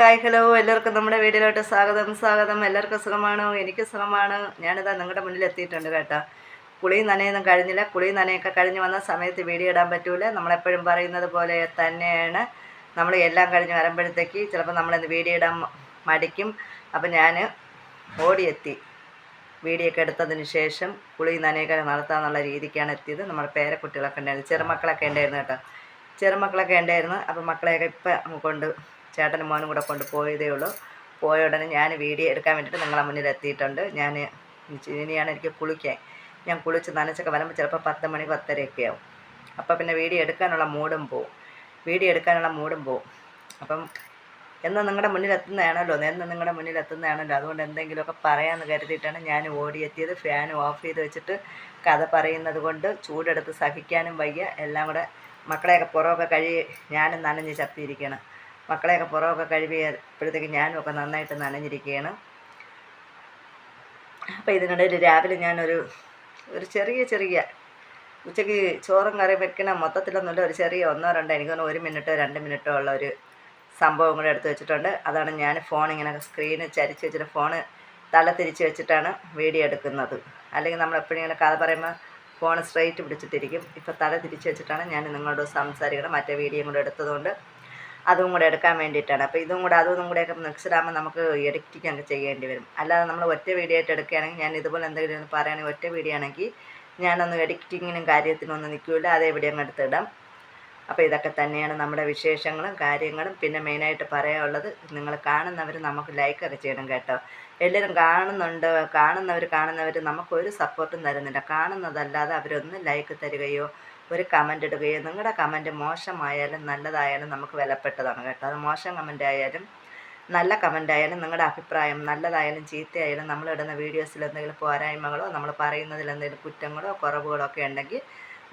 Hi hello എല്ലാവർക്കും നമ്മുടെ വീഡിയോയിലോട്ട് സ്വാഗതം. എല്ലാവർക്കും സുഖമാണോ? എനിക്ക് സുഖമാണ്. ഞാനിതാ നിങ്ങളുടെ മുന്നിൽ എത്തിയിട്ടുണ്ട് കേട്ടോ. കുളിയും നനയൊന്നും കഴിഞ്ഞില്ല. കുളിയും നനയൊക്കെ കഴിഞ്ഞ് വന്ന സമയത്ത് വീഡിയോ ഇടാൻ പറ്റൂല. നമ്മളെപ്പോഴും പറയുന്നത് പോലെ തന്നെയാണ്. നമ്മൾ എല്ലാം കഴിഞ്ഞ് വരുമ്പോഴത്തേക്ക് ചിലപ്പോൾ നമ്മളിന്ന് വീഡിയോ ഇടാൻ മടിക്കും. അപ്പം ഞാൻ ഓടിയെത്തി. വീഡിയോ ഒക്കെ എടുത്തതിന് ശേഷം കുളി നനയൊക്കെ നടത്താമെന്നുള്ള രീതിക്കാണ് എത്തിയത്. നമ്മുടെ പേരക്കുട്ടികളൊക്കെ ഉണ്ടായിരുന്നു, ചെറുമക്കളൊക്കെ ഉണ്ടായിരുന്നു കേട്ടോ. ചെറുമക്കളൊക്കെ ഉണ്ടായിരുന്നു. അപ്പം മക്കളെയൊക്കെ ഇപ്പം കൊണ്ട് ചേട്ടനും മോനും കൂടെ കൊണ്ട് പോയതേ ഉള്ളൂ. പോയ ഉടനെ ഞാൻ വീഡിയോ എടുക്കാൻ വേണ്ടിയിട്ട് നിങ്ങളെ മുന്നിൽ എത്തിയിട്ടുണ്ട്. ഇനിയാണ് എനിക്ക് കുളിക്കാൻ. ഞാൻ കുളിച്ച് നനച്ചൊക്കെ വരുമ്പോൾ ചിലപ്പോൾ 10 മണി 10:30 ആവും. അപ്പോൾ പിന്നെ വീഡിയോ എടുക്കാനുള്ള മൂടും പോവും. അപ്പം എന്ന് നിങ്ങളുടെ മുന്നിൽ എത്തുന്നതാണല്ലോ, അതുകൊണ്ട് എന്തെങ്കിലുമൊക്കെ പറയാമെന്ന് കരുതിയിട്ടാണ് ഞാൻ ഓടിയെത്തിയത്. ഫാൻ ഓഫ് ചെയ്ത് വെച്ചിട്ട് കഥ പറയുന്നത് കൊണ്ട് ചൂടെടുത്ത് സഹിക്കാനും വയ്യ. എല്ലാം കൂടെ മക്കളെയൊക്കെ പുറമൊക്കെ കഴുകി ഞാനും നനഞ്ഞ് ചപ്പിയിരിക്കണം. മക്കളെയൊക്കെ പുറമൊക്കെ കഴുകിയപ്പോഴത്തേക്ക് ഞാനും ഒക്കെ നന്നായിട്ട് നനഞ്ഞിരിക്കുകയാണ്. അപ്പോൾ ഇതിനിടയിൽ രാവിലെ ഞാനൊരു ചെറിയ ഉച്ചയ്ക്ക് ചോറും കറി വെക്കണം മൊത്തത്തിലൊന്നുമില്ല, ഒരു ചെറിയ 1-2 എനിക്ക് തോന്നുന്നു 1 മിനിറ്റോ 2 മിനിറ്റോ ഉള്ള ഒരു സംഭവം കൂടെ എടുത്ത് വെച്ചിട്ടുണ്ട്. അതാണ് ഞാൻ ഫോൺ ഇങ്ങനെ സ്ക്രീന് ചരിച്ച് വെച്ചിട്ട് ഫോണ് തല തിരിച്ച് വെച്ചിട്ടാണ് വീഡിയോ എടുക്കുന്നത്. അല്ലെങ്കിൽ നമ്മളെപ്പോഴും ഇങ്ങനെ കഥ പറയുമ്പോൾ ഫോൺ സ്ട്രെയിറ്റ് പിടിച്ചിട്ടിരിക്കും. ഇപ്പോൾ തല തിരിച്ച് വെച്ചിട്ടാണ് ഞാൻ നിങ്ങളോട് സംസാരിക്കണം. മറ്റേ വീഡിയോയും കൂടെ എടുത്തതുകൊണ്ട് അതും കൂടെ എടുക്കാൻ വേണ്ടിയിട്ടാണ്. അപ്പോൾ ഇതും കൂടെയൊക്കെ മിക്സ്ഡാകുമ്പോൾ നമുക്ക് എഡിറ്റിംഗ് അങ്ങ് ചെയ്യേണ്ടി വരും. അല്ലാതെ നമ്മൾ ഒറ്റ വീഡിയോ ആയിട്ട് എടുക്കുകയാണെങ്കിൽ ഞാൻ ഇതുപോലെ എന്തെങ്കിലും ഒന്ന് പറയുകയാണെങ്കിൽ ഒറ്റ വീഡിയോ ആണെങ്കിൽ ഞാനൊന്ന് എഡിറ്റിങ്ങിനും കാര്യത്തിനൊന്നും നിൽക്കില്ല, അതേ വീഡിയോ അങ്ങ് എടുത്തിടാം. അപ്പോൾ ഇതൊക്കെ തന്നെയാണ് നമ്മുടെ വിശേഷങ്ങളും കാര്യങ്ങളും. പിന്നെ മെയിനായിട്ട് പറയാനുള്ളത്, നിങ്ങൾ കാണുന്നവർ നമുക്ക് ലൈക്കൊക്കെ ചെയ്യണം കേട്ടോ. എല്ലാവരും കാണുന്നവർ നമുക്കൊരു സപ്പോർട്ടും തരുന്നില്ല. കാണുന്നതല്ലാതെ അവരൊന്നും ലൈക്ക് തരികയോ ഒരു കമൻ്റ് ഇടുകയോ, നിങ്ങളുടെ കമൻറ്റ് മോശമായാലും നല്ലതായാലും നമുക്ക് വിലപ്പെട്ടതാണ് കേട്ടോ. അത് മോശം കമൻ്റ് ആയാലും നല്ല കമൻ്റ് ആയാലും നിങ്ങളുടെ അഭിപ്രായം നല്ലതായാലും ചീത്തയായാലും നമ്മളിടുന്ന വീഡിയോസിൽ എന്തെങ്കിലും പോരായ്മകളോ നമ്മൾ പറയുന്നതിൽ എന്തെങ്കിലും കുറ്റങ്ങളോ കുറവുകളോ ഒക്കെ ഉണ്ടെങ്കിൽ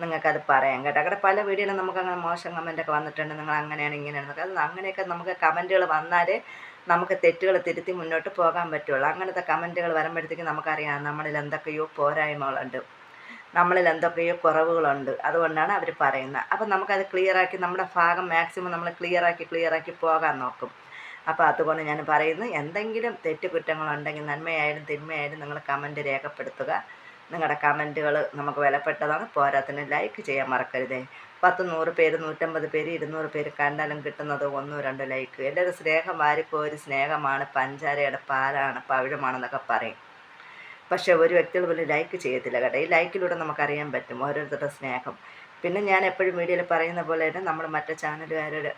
നിങ്ങൾക്കത് പറയാം കേട്ടോ. അവിടെ പല വീഡിയോയിലും നമുക്കങ്ങനെ മോശം കമൻ്റൊക്കെ വന്നിട്ടുണ്ട്, നിങ്ങൾ അങ്ങനെയാണ് ഇങ്ങനെയാണെന്നൊക്കെ. അത് അങ്ങനെയൊക്കെ നമുക്ക് കമൻറ്റുകൾ വന്നാലേ നമുക്ക് തെറ്റുകൾ തിരുത്തി മുന്നോട്ട് പോകാൻ പറ്റുള്ളൂ. അങ്ങനത്തെ കമൻറ്റുകൾ വരുമ്പോഴത്തേക്ക് നമുക്കറിയാം നമ്മളിൽ എന്തൊക്കെയോ പോരായ്മകളുണ്ട്, നമ്മളിൽ എന്തൊക്കെയോ കുറവുകളുണ്ട്. അതുകൊണ്ടാണ് അവർ പറയുന്നത്. അപ്പം നമുക്കത് ക്ലിയറാക്കി നമ്മുടെ ഭാഗം മാക്സിമം നമ്മൾ ക്ലിയറാക്കി പോകാൻ നോക്കും. അപ്പോൾ അതുകൊണ്ട് ഞാൻ പറയുന്നു, എന്തെങ്കിലും തെറ്റുകുറ്റങ്ങളുണ്ടെങ്കിൽ നന്മയായാലും തിന്മയായാലും നിങ്ങൾ കമൻറ്റ് രേഖപ്പെടുത്തുക. നിങ്ങളുടെ കമൻറ്റുകൾ നമുക്ക് വിലപ്പെട്ടതാണ്. പോരാത്തിന് ലൈക്ക് ചെയ്യാൻ മറക്കരുതേ. 10 100 പേര് 150 പേര് 200 പേര് കണ്ടാലും കിട്ടുന്നത് 1-2 ലൈക്ക്. എല്ലാവരും സ്നേഹം വാരിക്കോരി സ്നേഹമാണ്, പഞ്ചാരയുടെ പാലാണ്, പവിഴമാണെന്നൊക്കെ പറയും. പക്ഷേ ഒരു വ്യക്തികൾ പോലും ലൈക്ക് ചെയ്യത്തില്ല കേട്ടോ. ഈ ലൈക്കിലൂടെ നമുക്കറിയാൻ പറ്റും ഓരോരുത്തരുടെ സ്നേഹം. പിന്നെ ഞാൻ എപ്പോഴും വീഡിയോയിൽ പറയുന്ന പോലെ തന്നെ നമ്മൾ മറ്റു ചാനലുകാരുടെ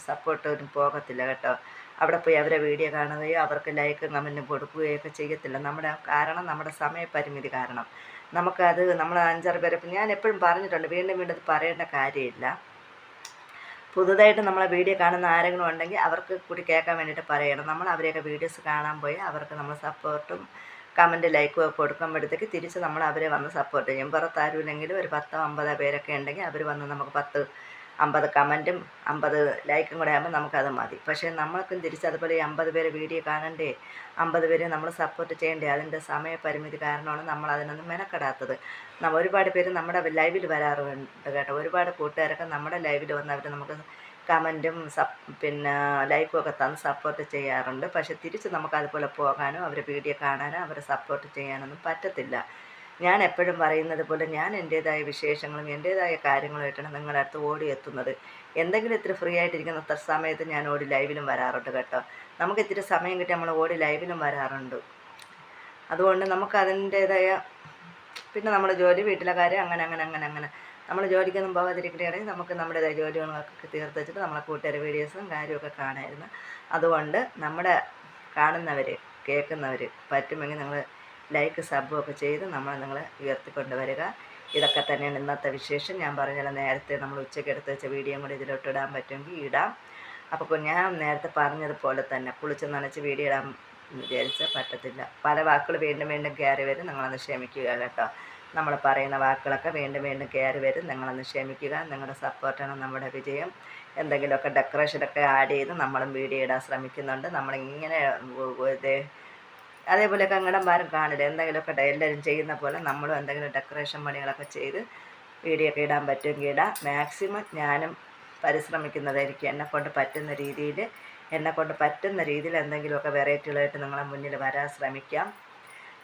സപ്പോർട്ടൊന്നും പോകത്തില്ല കേട്ടോ. അവിടെ പോയി അവരെ വീഡിയോ കാണുകയോ അവർക്ക് ലൈക്കും കമൻറ്റും കൊടുക്കുകയോ ഒക്കെ ചെയ്യത്തില്ല. നമ്മുടെ സമയപരിമിതി കാരണം നമുക്കത് നമ്മൾ 5-6 പേരെ ഞാൻ എപ്പോഴും പറഞ്ഞിട്ടുണ്ട്, വീണ്ടും ഇത് പറയേണ്ട കാര്യമില്ല. പുതുതായിട്ട് നമ്മളെ വീഡിയോ കാണുന്ന ആരെങ്കിലും ഉണ്ടെങ്കിൽ അവർക്ക് കൂടി കേൾക്കാൻ വേണ്ടിയിട്ട് പറയണം. നമ്മൾ അവരെയൊക്കെ വീഡിയോസ് കാണാൻ പോയി അവർക്ക് നമ്മൾ സപ്പോർട്ടും കമൻറ്റ് ലൈക്കും ഒക്കെ കൊടുക്കുമ്പോഴത്തേക്ക് തിരിച്ച് നമ്മൾ അവരെ വന്ന് സപ്പോർട്ട് ചെയ്യും. പുറത്താരുമില്ലെങ്കിലും ഒരു 10-50 പേരൊക്കെ ഉണ്ടെങ്കിൽ അവർ വന്ന് നമുക്ക് 10-50 കമൻറ്റും 50 ലൈക്കും കൂടെ ആകുമ്പോൾ നമുക്കത് മതി. പക്ഷേ നമ്മൾക്കും തിരിച്ച് അതുപോലെ 50 പേര് വീഡിയോ കാണണ്ടേ, 50 പേര് നമ്മൾ സപ്പോർട്ട് ചെയ്യണ്ടേ. അതിൻ്റെ സമയപരിമിതി കാരണമാണ് നമ്മൾ അതിനൊന്നും മെനക്കെടാത്തത്. ഒരുപാട് പേര് നമ്മുടെ ലൈവിൽ വരാറുണ്ട് കേട്ടോ. ഒരുപാട് കൂട്ടുകാരൊക്കെ നമ്മുടെ ലൈവിൽ വന്ന് അവർ നമുക്ക് കമൻറ്റും പിന്നെ ലൈക്കും ഒക്കെ തന്ന് സപ്പോർട്ട് ചെയ്യാറുണ്ട്. പക്ഷേ തിരിച്ച് നമുക്കതുപോലെ പോകാനോ അവരെ വീഡിയോ കാണാനോ അവരെ സപ്പോർട്ട് ചെയ്യാനൊന്നും പറ്റത്തില്ല. ഞാൻ എപ്പോഴും പറയുന്നത് പോലെ ഞാൻ എൻ്റേതായ വിശേഷങ്ങളും എൻ്റേതായ കാര്യങ്ങളുമായിട്ടാണ് നിങ്ങളുടെ അടുത്ത് ഓടി എത്തുന്നത്. എന്തെങ്കിലും ഇത്തിരി ഫ്രീ ആയിട്ടിരിക്കുന്ന സമയത്ത് ഞാൻ ഓടി ലൈവിലും വരാറുണ്ട് കേട്ടോ. നമുക്ക് ഇത്തിരി സമയം കിട്ടി നമ്മൾ ഓടി ലൈവിലും വരാറുണ്ട്. അതുകൊണ്ട് നമുക്ക് അതിൻ്റേതായ പിന്നെ നമ്മുടെ ജോലി വീട്ടിലെ കാര്യം അങ്ങനെ നമ്മൾ ജോലിക്കൊന്നും പോകാതിരിക്കുകയാണെങ്കിൽ നമുക്ക് നമ്മുടേതായ ജോലികളൊക്കെ തീർത്ത് വെച്ചിട്ട് നമ്മളെ കൂട്ടുകാരെ വീഡിയോസും കാര്യമൊക്കെ കാണാമായിരുന്നു. അതുകൊണ്ട് നമ്മുടെ കാണുന്നവർ കേൾക്കുന്നവർ പറ്റുമെങ്കിൽ നിങ്ങൾ ലൈക്ക് സബും ഒക്കെ ചെയ്ത് നിങ്ങളെ ഉയർത്തിക്കൊണ്ട് വരിക. ഇതൊക്കെ തന്നെയാണ് ഇന്നത്തെ വിശേഷം. ഞാൻ പറഞ്ഞാൽ നേരത്തെ നമ്മൾ ഉച്ചയ്ക്ക് എടുത്ത് വെച്ച വീഡിയോയും കൂടി ഇതിലോട്ട് ഇടാൻ പറ്റുമെങ്കിൽ ഇടാം. അപ്പോൾ ഞാൻ നേരത്തെ പറഞ്ഞതുപോലെ തന്നെ കുളിച്ച് നനച്ച് വീഡിയോ ഇടാൻ വിചാരിച്ചാൽ പറ്റത്തില്ല. പല വാക്കുകൾ വീണ്ടും കയറി വരും, നിങ്ങളൊന്ന് ക്ഷമിക്കുക കേട്ടോ. നമ്മൾ പറയുന്ന വാക്കുകളൊക്കെ വീണ്ടും കയറി വരും, നിങ്ങളൊന്ന് ക്ഷമിക്കുക. നിങ്ങളുടെ സപ്പോർട്ടാണ് നമ്മുടെ വിജയം. എന്തെങ്കിലുമൊക്കെ ഡെക്കറേഷനൊക്കെ ആഡ് ചെയ്ത് നമ്മളും വീഡിയോ ഇടാൻ ശ്രമിക്കുന്നുണ്ട്. നമ്മളിങ്ങനെ അതേപോലെയൊക്കെ അങ്ങടന്മാരും കാണില്ല, എന്തെങ്കിലുമൊക്കെ എല്ലാവരും ചെയ്യുന്ന പോലെ നമ്മളും എന്തെങ്കിലും ഡെക്കറേഷൻ പണികളൊക്കെ ചെയ്ത് വീഡിയോ ഒക്കെ ഇടാൻ പറ്റുമെങ്കിൽ ഇടാം. മാക്സിമം ഞാനും പരിശ്രമിക്കുന്നതായിരിക്കും. എന്നെക്കൊണ്ട് പറ്റുന്ന രീതിയിൽ എന്തെങ്കിലുമൊക്കെ വെറൈറ്റികളായിട്ട് നിങ്ങളെ മുന്നിൽ വരാൻ ശ്രമിക്കാം.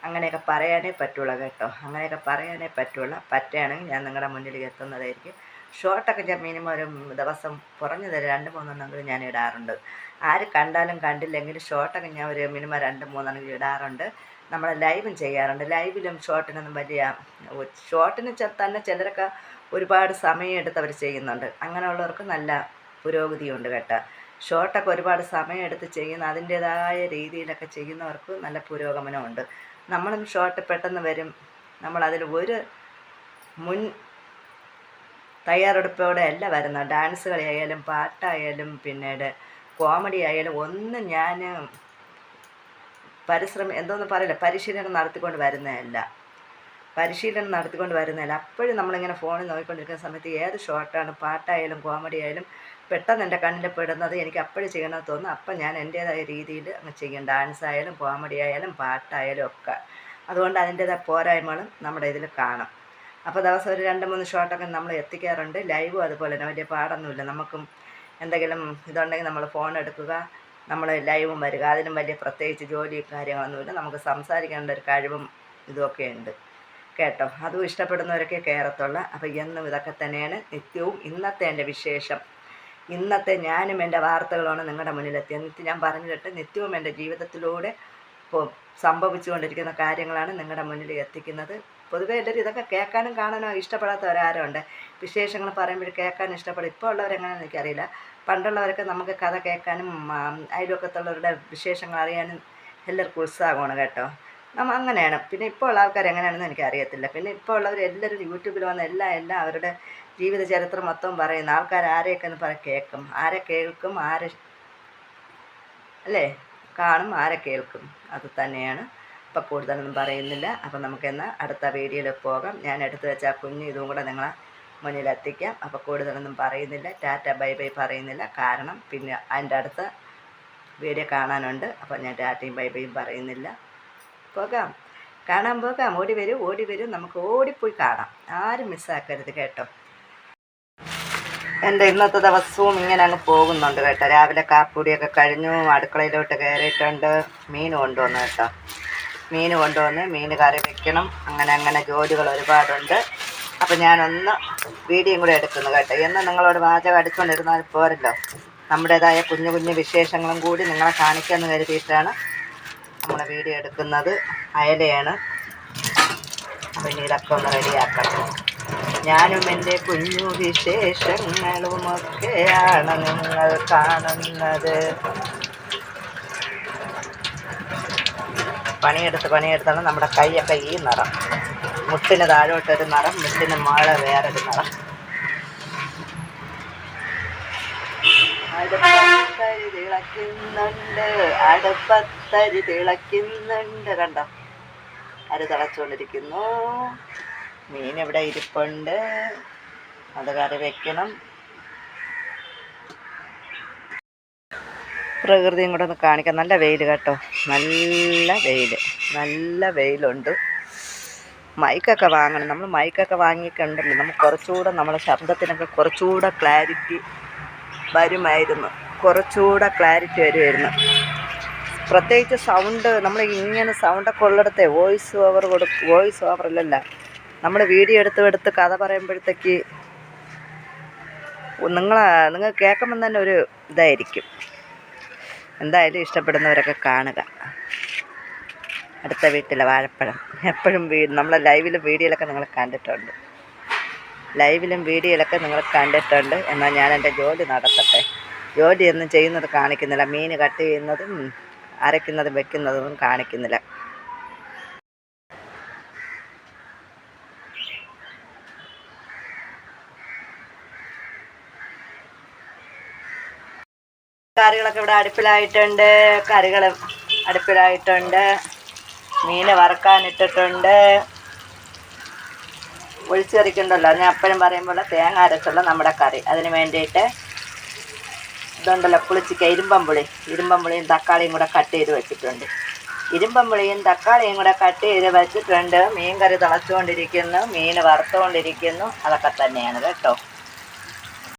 അങ്ങനെയൊക്കെ പറയാനേ പറ്റുള്ളൂ കേട്ടോ. അങ്ങനെയൊക്കെ പറയാനേ പറ്റുള്ളൂ. പറ്റുകയാണെങ്കിൽ ഞാൻ നിങ്ങളുടെ മുന്നിൽ എത്തുന്നതായിരിക്കും. ഷോർട്ടൊക്കെ ഞാൻ മിനിമം ഒരു ദിവസം കുറഞ്ഞത് 2-3 ഞാൻ ഇടാറുണ്ട്. ആര് കണ്ടാലും കണ്ടില്ലെങ്കിലും ഷോർട്ടൊക്കെ ഞാൻ ഒരു മിനിമം 2-3 ഇടാറുണ്ട്. നമ്മൾ ലൈവും ചെയ്യാറുണ്ട്. ലൈവിലും ഷോർട്ടിനൊന്നും ഷോർട്ടിന് തന്നെ ചിലരൊക്കെ ഒരുപാട് സമയം എടുത്ത് അവർ ചെയ്യുന്നുണ്ട്. അങ്ങനെയുള്ളവർക്ക് നല്ല പുരോഗതിയുണ്ട് കേട്ടോ. ഷോർട്ടൊക്കെ ഒരുപാട് സമയം എടുത്ത് ചെയ്യുന്ന അതിൻ്റേതായ രീതിയിലൊക്കെ ചെയ്യുന്നവർക്ക് നല്ല പുരോഗമനമുണ്ട്. നമ്മളും ഷോർട്ട് പെട്ടെന്ന് വരും. നമ്മളതിൽ ഒരു മുൻ തയ്യാറെടുപ്പോടെ അല്ല വരുന്നത്. ഡാൻസ് കളിയായാലും പാട്ടായാലും പിന്നീട് കോമഡി ആയാലും ഒന്നും ഞാൻ പരിശീലനം നടത്തിക്കൊണ്ട് വരുന്നതല്ല. അപ്പോഴും നമ്മളിങ്ങനെ ഫോണിൽ നോക്കിക്കൊണ്ടിരിക്കുന്ന സമയത്ത് ഏത് ഷോർട്ടാണ്, പാട്ടായാലും കോമഡി ആയാലും പെട്ടെന്ന് എൻ്റെ കണ്ണിൽ പെടുന്നത് എനിക്ക് അപ്പോഴും ചെയ്യണമെന്ന് തോന്നും. അപ്പം ഞാൻ എൻ്റേതായ രീതിയിൽ അങ്ങ് ചെയ്യും. ഡാൻസ് ആയാലും കോമഡി ആയാലും പാട്ടായാലും ഒക്കെ. അതുകൊണ്ട് അതിൻ്റേതായ പോരായ്മകളും നമ്മുടെ ഇതിൽ കാണും. അപ്പോൾ ദിവസം ഒരു 2-3 ഷോട്ടൊക്കെ നമ്മൾ എത്തിക്കാറുണ്ട്. ലൈവും അതുപോലെ തന്നെ വലിയ പാടൊന്നുമില്ല. നമുക്കും എന്തെങ്കിലും ഇതുണ്ടെങ്കിൽ നമ്മൾ ഫോൺ എടുക്കുക, നമ്മൾ ലൈവും വരിക. അതിനും വലിയ പ്രത്യേകിച്ച് ജോലി കാര്യങ്ങളൊന്നുമില്ല. നമുക്ക് സംസാരിക്കേണ്ട ഒരു കഴിവും ഇതൊക്കെ ഉണ്ട് കേട്ടോ. അതും ഇഷ്ടപ്പെടുന്നവരൊക്കെ കയറത്തുള്ളൂ. അപ്പോൾ എന്നും ഇതൊക്കെ തന്നെയാണ് നിത്യവും ഇന്നത്തെ എൻ്റെ വിശേഷം. ഇന്നത്തെ ഞാനും എൻ്റെ വാർത്തകളാണ് നിങ്ങളുടെ മുന്നിലെത്തി. എന്നിട്ട് ഞാൻ പറഞ്ഞിട്ട് നിത്യവും എൻ്റെ ജീവിതത്തിലൂടെ സംഭവിച്ചുകൊണ്ടിരിക്കുന്ന കാര്യങ്ങളാണ് നിങ്ങളുടെ മുന്നിൽ എത്തിക്കുന്നത്. പൊതുവേ എല്ലാവരും ഇതൊക്കെ കേൾക്കാനും കാണാനോ ഇഷ്ടപ്പെടാത്തവരാരുണ്ട്. വിശേഷങ്ങൾ പറയുമ്പോൾ കേൾക്കാൻ ഇഷ്ടപ്പെടും. ഇപ്പോൾ ഉള്ളവരെങ്ങനെയാണെന്ന് എനിക്കറിയില്ല. പണ്ടുള്ളവരൊക്കെ നമുക്ക് കഥ കേൾക്കാനും അയൽവക്കത്തുള്ളവരുടെ വിശേഷങ്ങൾ അറിയാനും എല്ലാവർക്കും ഉത്സാഹമാണ് കേട്ടോ. അങ്ങനെയാണ്. പിന്നെ ഇപ്പോൾ ഉള്ള ആൾക്കാർ എങ്ങനെയാണെന്ന് എനിക്കറിയത്തില്ല. പിന്നെ ഇപ്പോൾ ഉള്ളവർ എല്ലാവരും യൂട്യൂബിൽ വന്ന് എല്ലാം അവരുടെ ജീവിത ചരിത്രം മൊത്തം പറയുന്ന ആൾക്കാർ ആരെയൊക്കെ എന്ന് കേൾക്കും, ആരെ കേൾക്കും, അല്ലേ കാണും, ആരെ കേൾക്കും. അത് തന്നെയാണ്. ഇപ്പം കൂടുതലൊന്നും പറയുന്നില്ല. അപ്പം നമുക്കെന്നാൽ അടുത്ത വീഡിയോയിൽ പോകാം. ഞാൻ എടുത്തു വെച്ച ആ കുഞ്ഞ് ഇതും കൂടെ നിങ്ങളെ മുന്നിലെത്തിക്കാം. അപ്പോൾ കൂടുതലൊന്നും പറയുന്നില്ല. ടാറ്റ ബൈ ബൈ പറയുന്നില്ല. കാരണം പിന്നെ അതിൻ്റെ അടുത്ത വീഡിയോ കാണാനുണ്ട്. അപ്പോൾ ഞാൻ ടാറ്റയും ബൈ ബൈയും പറയുന്നില്ല. കാണാൻ പോകാം. ഓടി വരൂ. നമുക്ക് ഓടിപ്പോയി കാണാം. ആരും മിസ്സാക്കരുത് കേട്ടോ. എൻ്റെ ഇന്നത്തെ ദിവസവും ഇങ്ങനെ അങ്ങ് പോകുന്നുണ്ട് കേട്ടോ. രാവിലെ കാപ്പിപ്പൊടിയൊക്കെ കഴിഞ്ഞു. അടുക്കളയിലോട്ട് കയറിയിട്ടുണ്ട്. മീൻ കൊണ്ടുവന്നു കേട്ടോ. മീൻ കറി വെക്കണം. അങ്ങനെ ജോലികൾ ഒരുപാടുണ്ട്. അപ്പോൾ ഞാനൊന്ന് വീഡിയോയും കൂടെ എടുക്കുന്നു കേട്ടോ. എന്ന് നിങ്ങളോട് വാചകം അടിച്ചുകൊണ്ടിരുന്നാൽ പോരല്ലോ. നമ്മുടേതായ കുഞ്ഞു വിശേഷങ്ങളും കൂടി നിങ്ങളെ കാണിക്കാമെന്ന് കരുതിയിട്ടാണ് നമ്മൾ വീഡിയോ എടുക്കുന്നത്. അയലയാണ്. അപ്പോൾ ഇനി ഇതൊക്കെ ഒന്ന് റെഡിയാക്കണം. ഞാനും എൻ്റെ കുഞ്ഞു വിശേഷങ്ങളുമൊക്കെയാണ് നിങ്ങൾ കാണുന്നത്. പണിയെടുത്താണ് നമ്മുടെ കൈയൊക്കെ ഈ നിറം. മുട്ടിന് താഴോട്ടൊരു നിറം, മുട്ടിന് മുകളെ വേറൊരു നിറം. അടുപ്പത്തരി തിളയ്ക്കുന്നുണ്ട് കണ്ടോ. അരി തിളച്ചുകൊണ്ടിരിക്കുന്നു. മീൻ ഇവിടെ ഇരിപ്പുണ്ട്. അത് കറി വെക്കണം. പ്രകൃതിയും കൂടെ ഒന്ന് കാണിക്കാം. നല്ല വെയിൽ കേട്ടോ. നല്ല വെയിലുണ്ട്. മൈക്കൊക്കെ വാങ്ങണം. നമ്മൾ മൈക്കൊക്കെ വാങ്ങിയിട്ടുണ്ടല്ലോ. നമുക്ക് കുറച്ചുകൂടെ നമ്മളെ ശബ്ദത്തിനൊക്കെ കുറച്ചുകൂടെ ക്ലാരിറ്റി വരുമായിരുന്നു. പ്രത്യേകിച്ച് സൗണ്ട് നമ്മൾ ഇങ്ങനെ സൗണ്ടൊക്കെ ഉള്ളിടത്തെ വോയിസ് ഓവർ അല്ലല്ല, നമ്മൾ വീഡിയോ എടുത്ത് കഥ പറയുമ്പോഴത്തേക്ക് നിങ്ങൾ കേൾക്കുമ്പം തന്നെ ഒരു ഇതായിരിക്കും. എന്തായാലും ഇഷ്ടപ്പെടുന്നവരൊക്കെ കാണുക. അടുത്ത വീട്ടിലെ വാഴപ്പഴം എപ്പോഴും നമ്മളെ ലൈവിലും വീഡിയോയിലൊക്കെ നിങ്ങൾ കണ്ടിട്ടുണ്ട്. എന്നാൽ ഞാൻ എൻ്റെ ജോലി നടത്തട്ടെ. ജോലിയൊന്നും ചെയ്യുന്നത് കാണിക്കുന്നില്ല. മീൻ കട്ട് ചെയ്യുന്നതും അരയ്ക്കുന്നതും വെക്കുന്നതും കാണിക്കുന്നില്ല. കറികളൊക്കെ ഇവിടെ അടുപ്പിലായിട്ടുണ്ട്. മീൻ വറക്കാനിട്ടിട്ടുണ്ട്. ഒഴിച്ചു കറിക്കുണ്ടല്ലോ, ഞാൻ എപ്പോഴും പറയുമ്പോൾ തേങ്ങ അരച്ചുള്ള നമ്മുടെ കറി. അതിന് വേണ്ടിയിട്ട് ഇതുണ്ടല്ലോ പുളിച്ചിക്ക, ഇരുമ്പമ്പുളിയും തക്കാളിയും കൂടെ കട്ട് ചെയ്ത് വെച്ചിട്ടുണ്ട്. ഇരുമ്പമ്പുളിയും തക്കാളിയും കൂടെ കട്ട് ചെയ്ത് വെച്ചിട്ടുണ്ട്. മീൻ കറി തിളച്ചുകൊണ്ടിരിക്കുന്നു, മീൻ വറുത്തുകൊണ്ടിരിക്കുന്നു. അതൊക്കെ തന്നെയാണ് കേട്ടോ.